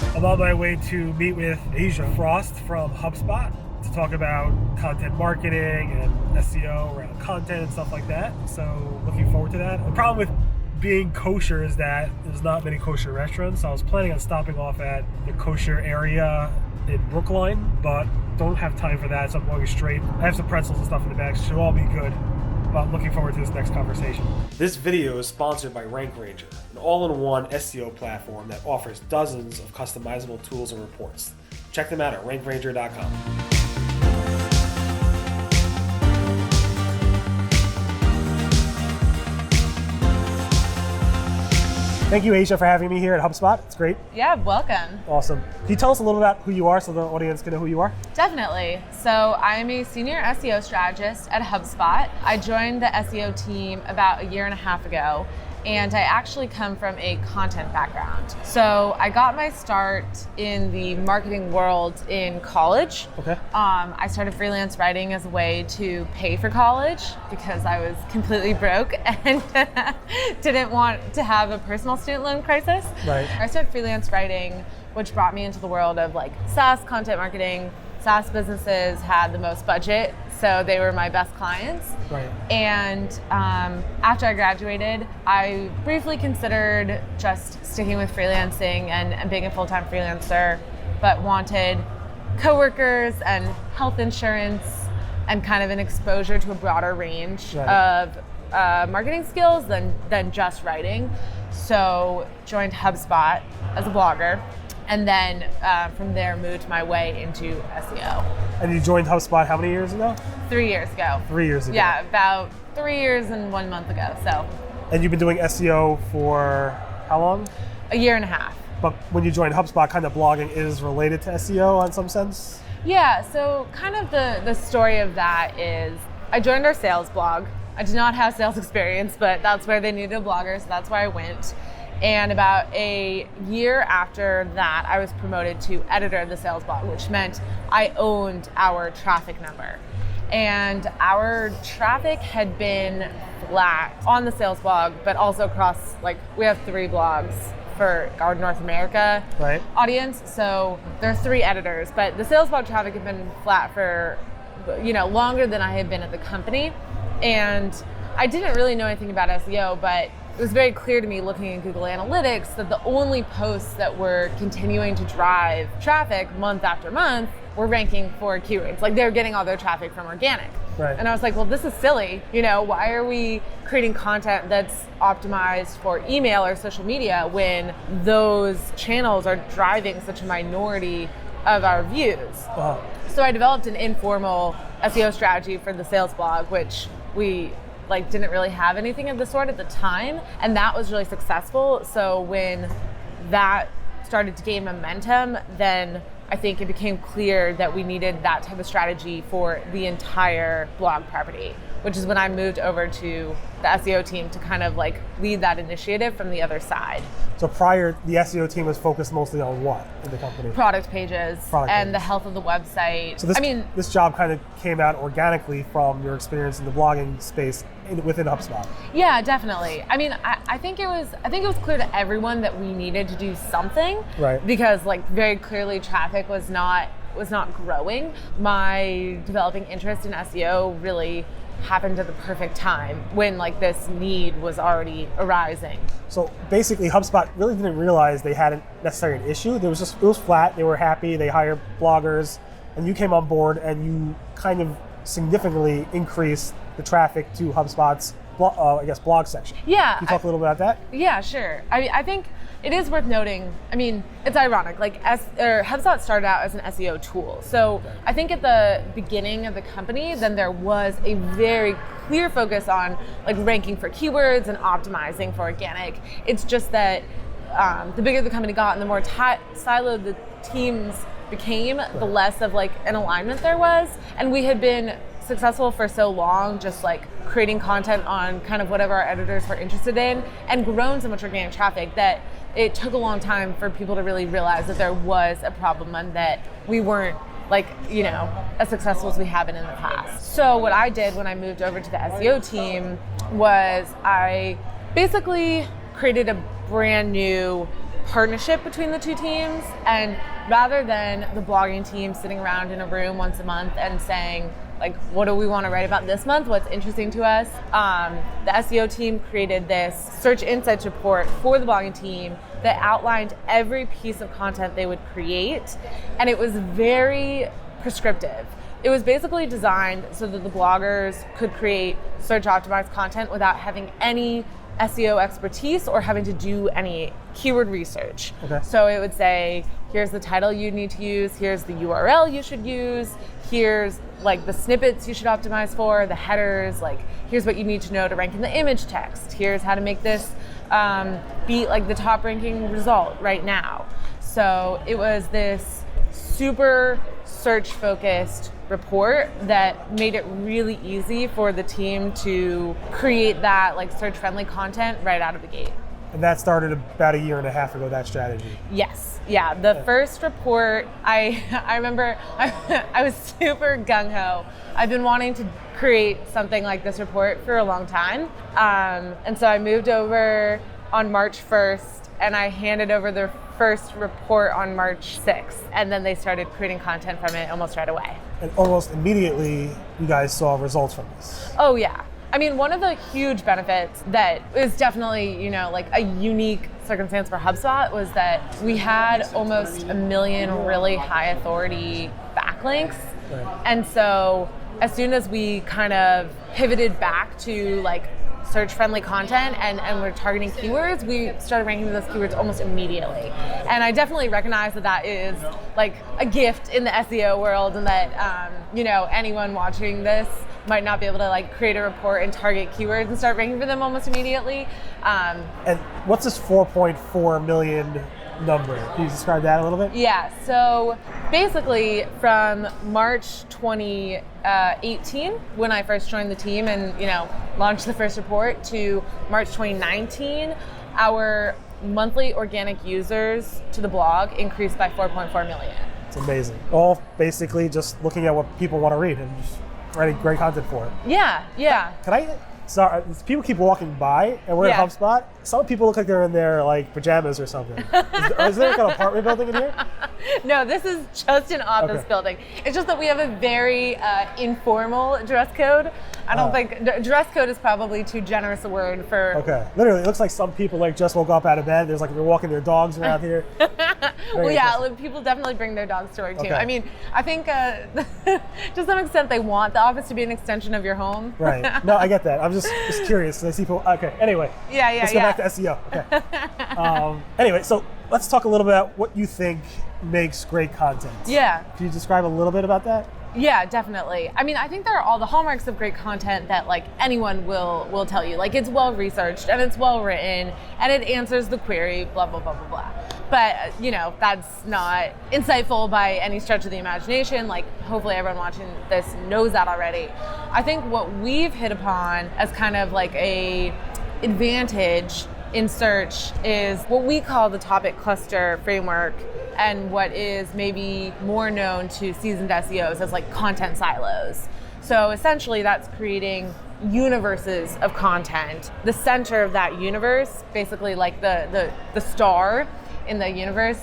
I'm on my way to meet with Asia Frost from HubSpot to talk about content marketing and SEO around content and stuff like that. So looking forward to that. The problem with being kosher is that there's not many kosher restaurants. So I was planning on stopping off at the kosher area in Brookline, but don't have time for that, so I'm going straight. I have some pretzels and stuff in the bag, so it should all be good. But looking forward to this next conversation. This video is sponsored by RankRanger, an all-in-one SEO platform that offers dozens of customizable tools and reports. Check them out at rankranger.com. Thank you, Asia, for having me here at HubSpot. It's great. Yeah, welcome. Awesome. Can you tell us a little about who you are so the audience can know who you are? Definitely. So I am a senior SEO strategist at HubSpot. I joined the SEO team about a year and a half ago, and I actually come from a content background. So I got my start in the marketing world in college. Okay. I started freelance writing as a way to pay for college because I was completely broke and didn't want to have a personal student loan crisis. Right. I started freelance writing, which brought me into the world of like SaaS content marketing. SaaS businesses had the most budget, so they were my best clients. Right. And after I graduated, I briefly considered just sticking with freelancing and being a full-time freelancer, but wanted coworkers and health insurance and kind of an exposure to a broader range of marketing skills than just writing. So joined HubSpot as a blogger. And then from there moved my way into SEO. And you joined HubSpot how many years ago? 3 years ago. 3 years ago. Yeah, about 3 years and 1 month ago, so. And you've been doing SEO for how long? A year and a half. But when you joined HubSpot, kind of blogging is related to SEO in some sense? Yeah, so kind of the story of that is I joined our sales blog. I did not have sales experience, but that's where they needed a blogger, so that's where I went. And about a year after that, I was promoted to editor of the sales blog, which meant I owned our traffic number. And our traffic had been flat on the sales blog, but also across, like, we have 3 blogs for our North America audience. So there are 3 editors, but the sales blog traffic had been flat for, longer than I had been at the company. And I didn't really know anything about SEO, but it was very clear to me looking at Google Analytics that the only posts that were continuing to drive traffic month after month were ranking for keywords. Like, they were getting all their traffic from organic. Right. And I was like, well, this is silly. Why are we creating content that's optimized for email or social media when those channels are driving such a minority of our views? Wow. So I developed an informal SEO strategy for the sales blog, which we didn't really have anything of the sort at the time, and that was really successful. So when that started to gain momentum, then I think it became clear that we needed that type of strategy for the entire blog property, which is when I moved over to the SEO team to kind of lead that initiative from the other side. So prior, the SEO team was focused mostly on what in the company? Product pages and the health of the website. So this job kind of came out organically from your experience in the blogging space within HubSpot. Yeah, definitely. I think it was clear to everyone that we needed to do something, right? Because very clearly traffic was not growing. My developing interest in SEO really happened at the perfect time when this need was already arising. So basically HubSpot really didn't realize they hadn't necessarily an issue. It was flat, they were happy, they hired bloggers, and you came on board and you kind of significantly increased the traffic to HubSpot's blog section. Yeah. Can you talk a little bit about that? Yeah, sure. I think it is worth noting, it's ironic, HubSpot started out as an SEO tool. So I think at the beginning of the company, then there was a very clear focus on ranking for keywords and optimizing for organic. It's just that the bigger the company got and the more siloed the teams became, the less of an alignment there was. And we had been successful for so long, just creating content on kind of whatever our editors were interested in, and grown so much organic traffic that it took a long time for people to really realize that there was a problem and that we weren't as successful as we have been in the past. So what I did when I moved over to the SEO team was I basically created a brand new partnership between the two teams. And rather than the blogging team sitting around in a room once a month and saying, like, what do we want to write about this month? What's interesting to us? The SEO team created this search insights report for the blogging team that outlined every piece of content they would create. And it was very prescriptive. It was basically designed so that the bloggers could create search optimized content without having any SEO expertise or having to do any keyword research. Okay. So it would say, here's the title you need to use, here's the URL you should use, here's like the snippets you should optimize for, the headers, like here's what you need to know to rank in the image text, here's how to make this be like the top ranking result right now. So it was this super search focused report that made it really easy for the team to create that like search friendly content right out of the gate. And that started about a year and a half ago, that strategy. Yes. Yeah. The first report, I remember I was super gung-ho. I've been wanting to create something like this report for a long time. And so I moved over on March 1st and I handed over the first report on March 6th. And then they started creating content from it almost right away. And almost immediately, you guys saw results from this. Oh yeah. I mean, one of the huge benefits that is definitely, you know, like a unique circumstance for HubSpot was that we had almost 1 million really high authority backlinks. Right. And so as soon as we kind of pivoted back to like search friendly content and we're targeting keywords, we started ranking those keywords almost immediately. And I definitely recognize that that is like a gift in the SEO world, and that, you know, anyone watching this might not be able to like create a report and target keywords and start ranking for them almost immediately. And what's this 4.4 million number? Can you describe that a little bit? Yeah, so basically from March 2018, when I first joined the team and, you know, launched the first report, to March 2019, our monthly organic users to the blog increased by 4.4 million. It's amazing. All basically just looking at what people want to read and just writing great content for it. Yeah, yeah. Can I? Sorry, people keep walking by, and we're Yeah. at HubSpot. Some people look like they're in their like pajamas or something. Is there like an apartment building in here? No, this is just an office Okay. building. It's just that we have a very informal dress code. I don't think dress code is probably too generous a word for. Okay, literally, it looks like some people like just woke up out of bed. There's like they're walking their dogs around here. Well, yeah, people definitely bring their dogs to work too. Okay. I mean, I think to some extent they want the office to be an extension of your home. Right. No, I get that. I'm just curious. I see people. Okay. Anyway. Yeah, Let's go back to SEO. Okay. Anyway, so let's talk a little bit about what you think makes great content. Yeah. Can you describe a little bit about that? Yeah, definitely. I mean, I think there are all the hallmarks of great content that like anyone will tell you. Like, it's well researched and it's well written and it answers the query, blah, blah, blah, blah, blah. But, you know, that's not insightful by any stretch of the imagination. Like, hopefully everyone watching this knows that already. I think what we've hit upon as kind of like a advantage in search is what we call the topic cluster framework, and what is maybe more known to seasoned SEOs as like content silos. So essentially that's creating universes of content. The center of that universe, basically like the star in the universe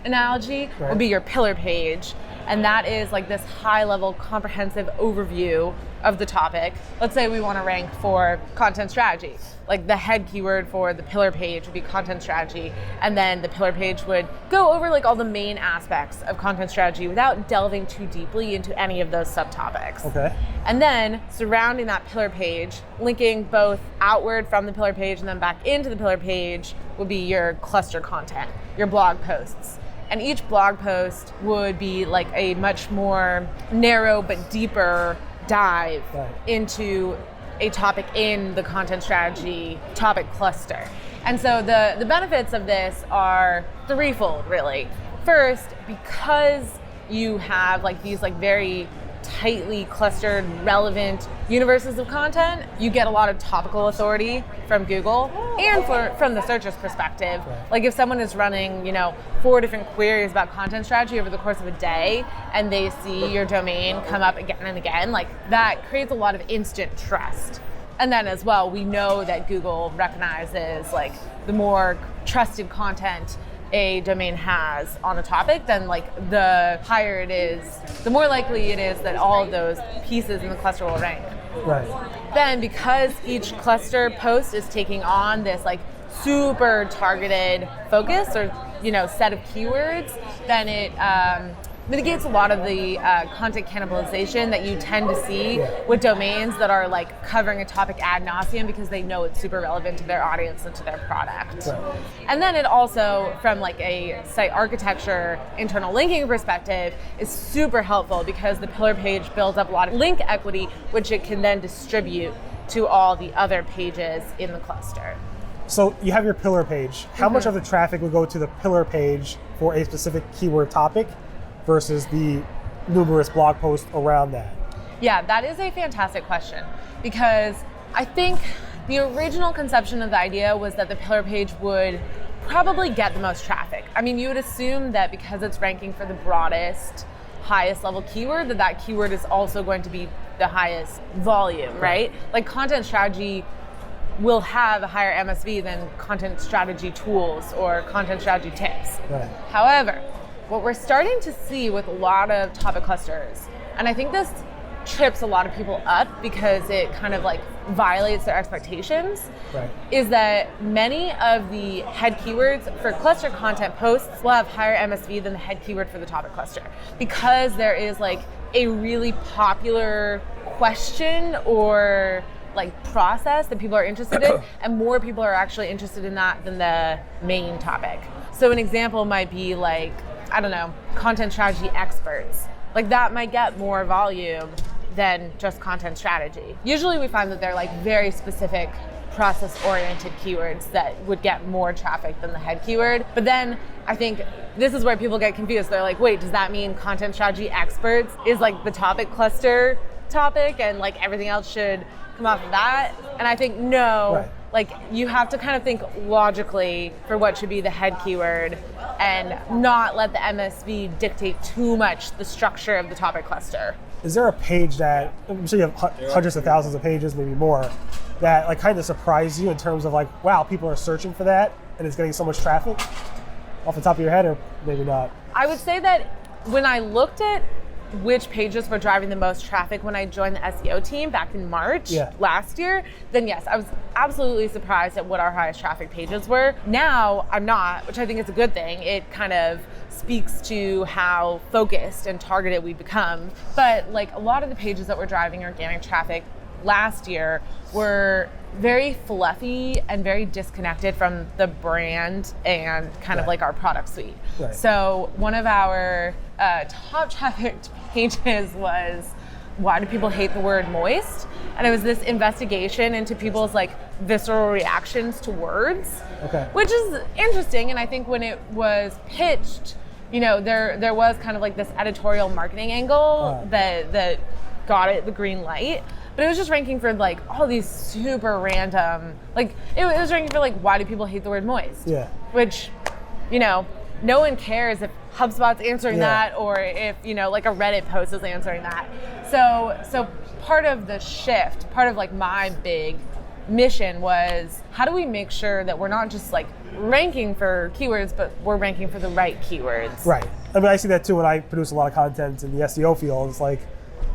analogy, Right. would be your pillar page. And that is like this high level comprehensive overview of the topic. Let's say we want to rank for content strategy. Like the head keyword for the pillar page would be content strategy. And then the pillar page would go over like all the main aspects of content strategy without delving too deeply into any of those subtopics. Okay. And then surrounding that pillar page, linking both outward from the pillar page and then back into the pillar page, would be your cluster content, your blog posts. And each blog post would be like a much more narrow but deeper dive Right. into a topic in the content strategy topic cluster. And so the benefits of this are threefold, really. First, because you have like these like very tightly clustered, relevant universes of content, you get a lot of topical authority from Google and from the searcher's perspective. Right. Like if someone is running, 4 different queries about content strategy over the course of a day and they see your domain come up again and again, like that creates a lot of instant trust. And then as well, we know that Google recognizes like the more trusted content a domain has on a topic, then like the higher it is, the more likely it is that all of those pieces in the cluster will rank. Right. Then because each cluster post is taking on this like super targeted focus or set of keywords, then it mitigates a lot of the content cannibalization that you tend to see with domains that are like covering a topic ad nauseum because they know it's super relevant to their audience and to their product. Right. And then it also, from like a site architecture, internal linking perspective, is super helpful because the pillar page builds up a lot of link equity, which it can then distribute to all the other pages in the cluster. So you have your pillar page. How much of the traffic would go to the pillar page for a specific keyword topic versus the numerous blog posts around that? Yeah, that is a fantastic question because I think the original conception of the idea was that the pillar page would probably get the most traffic. I mean, you would assume that because it's ranking for the broadest, highest level keyword, that keyword is also going to be the highest volume, right? Like content strategy will have a higher MSV than content strategy tools or content strategy tips. Right. However, what we're starting to see with a lot of topic clusters, and I think this trips a lot of people up because it kind of like violates their expectations, is that many of the head keywords for cluster content posts will have higher MSV than the head keyword for the topic cluster because there is like a really popular question or like process that people are interested in, and more people are actually interested in that than the main topic. So an example might be like, I don't know, content strategy experts. Like that might get more volume than just content strategy. Usually we find that they're like very specific process-oriented keywords that would get more traffic than the head keyword. But then I think this is where people get confused. They're like, wait, does that mean content strategy experts is like the topic cluster topic and like everything else should come off of that? And I think no, like you have to kind of think logically for what should be the head keyword and not let the MSV dictate too much the structure of the topic cluster. Is there a page that, I'm sure you have hundreds of thousands of pages, maybe more, that like kind of surprised you in terms of like, wow, people are searching for that and it's getting so much traffic? Off the top of your head, or maybe not? I would say that when I looked at which pages were driving the most traffic when I joined the SEO team back in March last year, then yes, I was absolutely surprised at what our highest traffic pages were. Now I'm not, which I think is a good thing. It kind of speaks to how focused and targeted we've become. But like a lot of the pages that were driving organic traffic last year were very fluffy and very disconnected from the brand and kind of like our product suite. So one of our top traffic pages was, why do people hate the word moist? And it was this investigation into people's like visceral reactions to words, which is interesting. And I think when it was pitched, there was kind of like this editorial marketing angle that got it the green light. But it was just ranking for like all these super random, like it was ranking for like, why do people hate the word moist? Which, no one cares if HubSpot's answering that or if, like a Reddit post is answering that. So part of the shift, part of like my big mission was, how do we make sure that we're not just like ranking for keywords, but we're ranking for the right keywords? Right. I mean, I see that too when I produce a lot of content in the SEO field. It's like,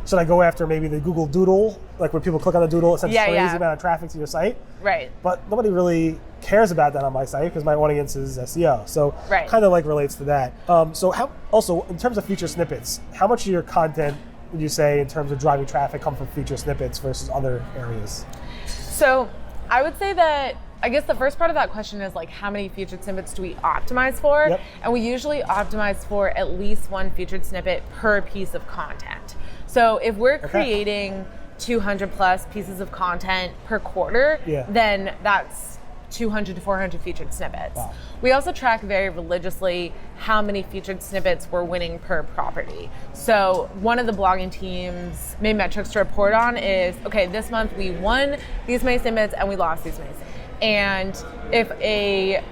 should I go after maybe the Google Doodle, like when people click on the Doodle, it sends crazy amount of traffic to your site? Right. But nobody really cares about that on my site because my audience is SEO. So kind of like relates to that. So how, also, in terms of feature snippets, how much of your content would you say in terms of driving traffic come from feature snippets versus other areas? So I would say that, I guess the first part of that question is like, how many featured snippets do we optimize for? And we usually optimize for at least one featured snippet per piece of content. So if we're creating 200 plus pieces of content per quarter, then that's 200 to 400 featured snippets. We also track very religiously how many featured snippets we're winning per property. So one of the blogging team's main metrics to report on is, okay, this month we won these many snippets and we lost these many snippets. And if a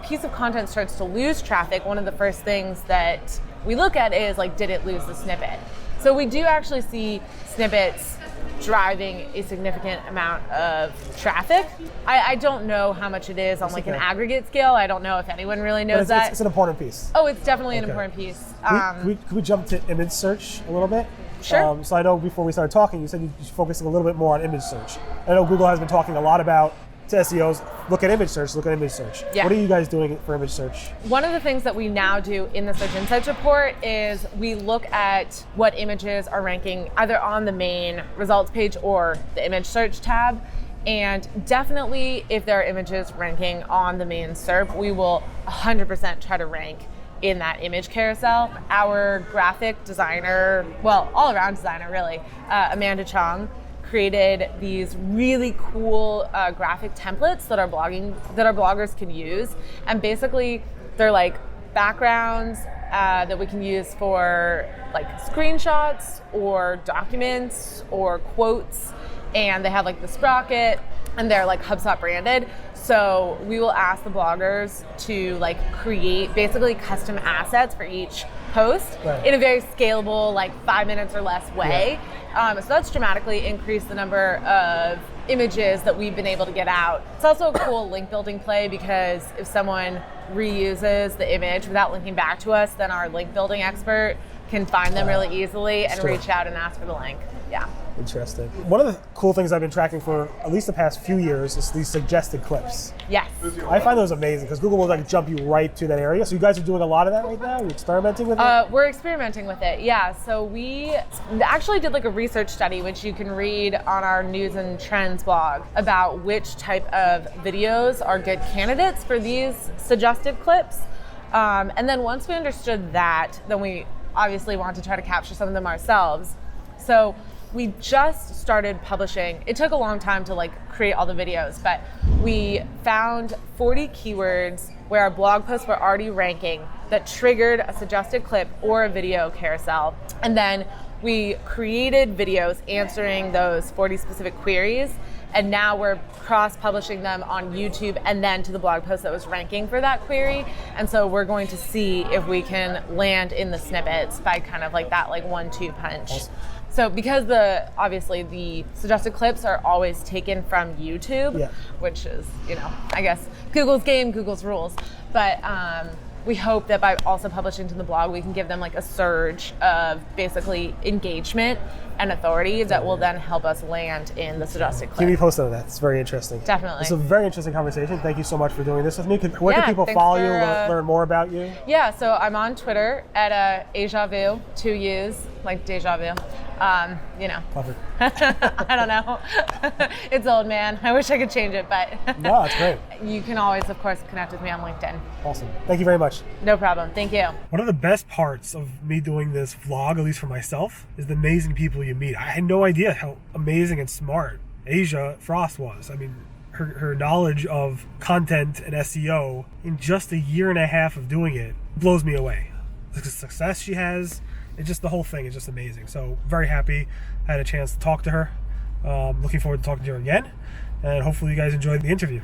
piece of content starts to lose traffic, one of the first things that we look at is like, did it lose the snippet? So we do actually see snippets driving a significant amount of traffic. I don't know how much it is on like an aggregate scale. I don't know if anyone really knows that. It's an important piece. Oh, it's definitely an important piece. Can we jump to image search a little bit? Sure. So I know before we started talking, you said you're focusing a little bit more on image search. I know Google has been talking a lot about to SEOs, look at image search. Yeah. What are you guys doing for image search? One of the things that we now do in the Search Insights report is we look at what images are ranking either on the main results page or the image search tab. And definitely if there are images ranking on the main SERP, we will 100% try to rank in that image carousel. Our graphic designer, well, all around designer really, Amanda Chong, created these really cool graphic templates that our bloggers can use, and basically they're like backgrounds that we can use for like screenshots or documents or quotes, and they have like the sprocket and they're like HubSpot branded. So we will ask the bloggers to like create basically custom assets for each post in a very scalable, like 5 minutes or less way. So that's dramatically increased the number of images that we've been able to get out. It's also a cool link building play because if someone reuses the image without linking back to us, then our link building expert can find them really easily and reach out and ask for the link. Yeah. Interesting. One of the cool things I've been tracking for at least the past few years is these suggested clips. Yes. I find those amazing because Google will like jump you right to that area. So you guys are doing a lot of that right now? You're experimenting with it? We're experimenting with it, yeah. So we actually did like a research study, which you can read on our news and trends blog, about which type of videos are good candidates for these suggested clips. And then once we understood that, then we obviously want to try to capture some of them ourselves. So we just started publishing. It took a long time to like create all the videos, but we found 40 keywords where our blog posts were already ranking that triggered a suggested clip or a video carousel. And then we created videos answering those 40 specific queries. And now we're cross-publishing them on YouTube and then to the blog post that was ranking for that query. And so we're going to see if we can land in the snippets by kind of like that like 1-2 punch. Awesome. So because obviously the suggested clips are always taken from YouTube, which is, I guess Google's game, Google's rules. But we hope that by also publishing to the blog, we can give them like a surge of basically engagement and authority that will then help us land in the suggested clip. Keep me posted on that. It's very interesting. Definitely. It's a very interesting conversation. Thank you so much for doing this with me. Where can people follow you, learn more about you? Yeah, so I'm on Twitter at Ajavu, 2 U's, like deja vu. Perfect. I don't know. It's old, man. I wish I could change it, but no, it's great. You can always, of course, connect with me on LinkedIn. Awesome. Thank you very much. No problem. Thank you. One of the best parts of me doing this vlog, at least for myself, is the amazing people you meet. I had no idea how amazing and smart Asia Frost was. I mean, her knowledge of content and SEO in just a year and a half of doing it blows me away. The success she has, it's just the whole thing is just amazing. So very happy I had a chance to talk to her. Looking forward to talking to her again, and hopefully you guys enjoyed the interview.